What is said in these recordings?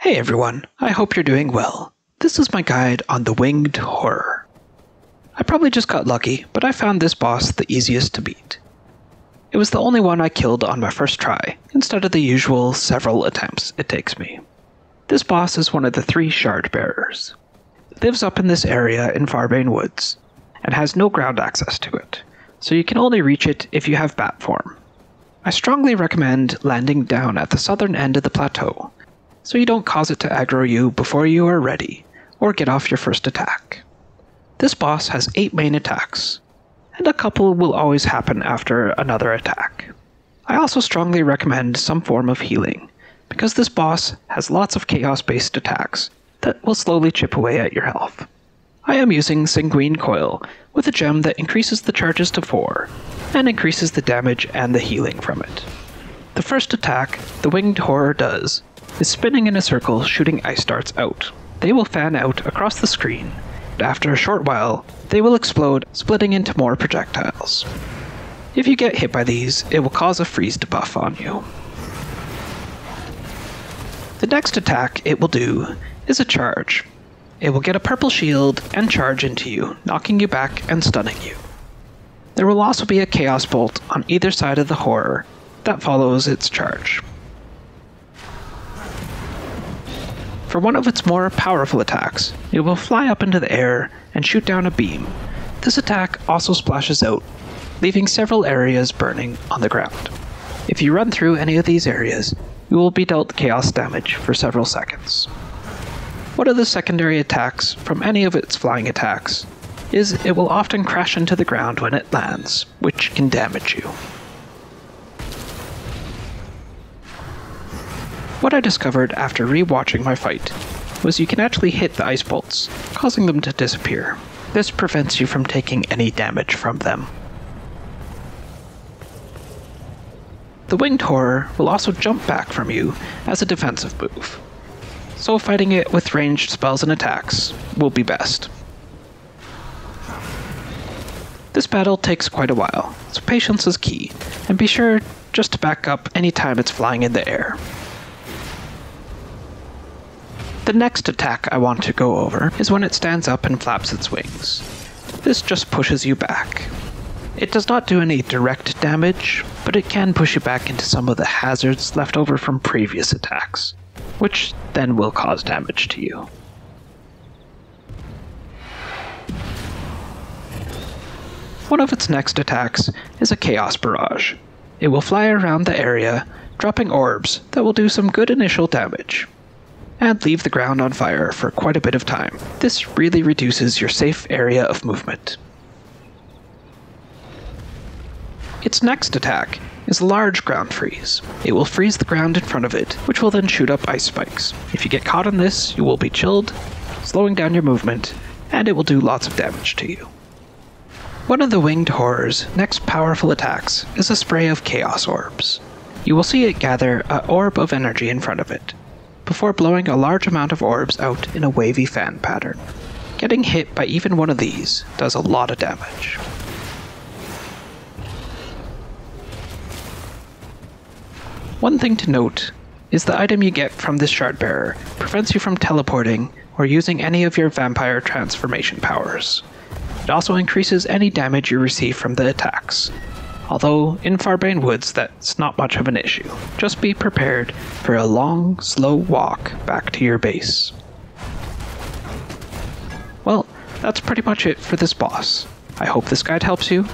Hey everyone, I hope you're doing well. This is my guide on the Winged Horror. I probably just got lucky, but I found this boss the easiest to beat. It was the only one I killed on my first try, instead of the usual several attempts it takes me. This boss is one of the 3 Shard Bearers. It lives up in this area in Farbane Woods, and has no ground access to it, so you can only reach it if you have bat form. I strongly recommend landing down at the southern end of the plateau, so you don't cause it to aggro you before you are ready, or get off your first attack. This boss has 8 main attacks, and a couple will always happen after another attack. I also strongly recommend some form of healing, because this boss has lots of chaos-based attacks that will slowly chip away at your health. I am using Sanguine Coil with a gem that increases the charges to 4, and increases the damage and the healing from it. The first attack the Winged Horror does is spinning in a circle shooting ice darts out. They will fan out across the screen, and after a short while, they will explode, splitting into more projectiles. If you get hit by these, it will cause a freeze debuff on you. The next attack it will do is a charge. It will get a purple shield and charge into you, knocking you back and stunning you. There will also be a Chaos Bolt on either side of the horror that follows its charge. For one of its more powerful attacks, it will fly up into the air and shoot down a beam. This attack also splashes out, leaving several areas burning on the ground. If you run through any of these areas, you will be dealt chaos damage for several seconds. One of the secondary attacks from any of its flying attacks is it will often crash into the ground when it lands, which can damage you. What I discovered after re-watching my fight was you can actually hit the ice bolts, causing them to disappear. This prevents you from taking any damage from them. The Winged Horror will also jump back from you as a defensive move, so fighting it with ranged spells and attacks will be best. This battle takes quite a while, so patience is key, and be sure just to back up anytime it's flying in the air. The next attack I want to go over is when it stands up and flaps its wings. This just pushes you back. It does not do any direct damage, but it can push you back into some of the hazards left over from previous attacks, which then will cause damage to you. One of its next attacks is a Chaos Barrage. It will fly around the area, dropping orbs that will do some good initial damage, and leave the ground on fire for quite a bit of time. This really reduces your safe area of movement. Its next attack is a large ground freeze. It will freeze the ground in front of it, which will then shoot up ice spikes. If you get caught in this, you will be chilled, slowing down your movement, and it will do lots of damage to you. One of the Winged Horror's next powerful attacks is a spray of Chaos Orbs. You will see it gather an orb of energy in front of it, before blowing a large amount of orbs out in a wavy fan pattern. Getting hit by even one of these does a lot of damage. One thing to note is the item you get from this Shard Bearer prevents you from teleporting or using any of your vampire transformation powers. It also increases any damage you receive from the attacks, although in Farbane Woods that's not much of an issue. Just be prepared for a long, slow walk back to your base. Well, that's pretty much it for this boss. I hope this guide helps you.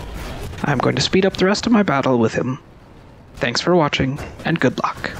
I'm going to speed up the rest of my battle with him. Thanks for watching, and good luck.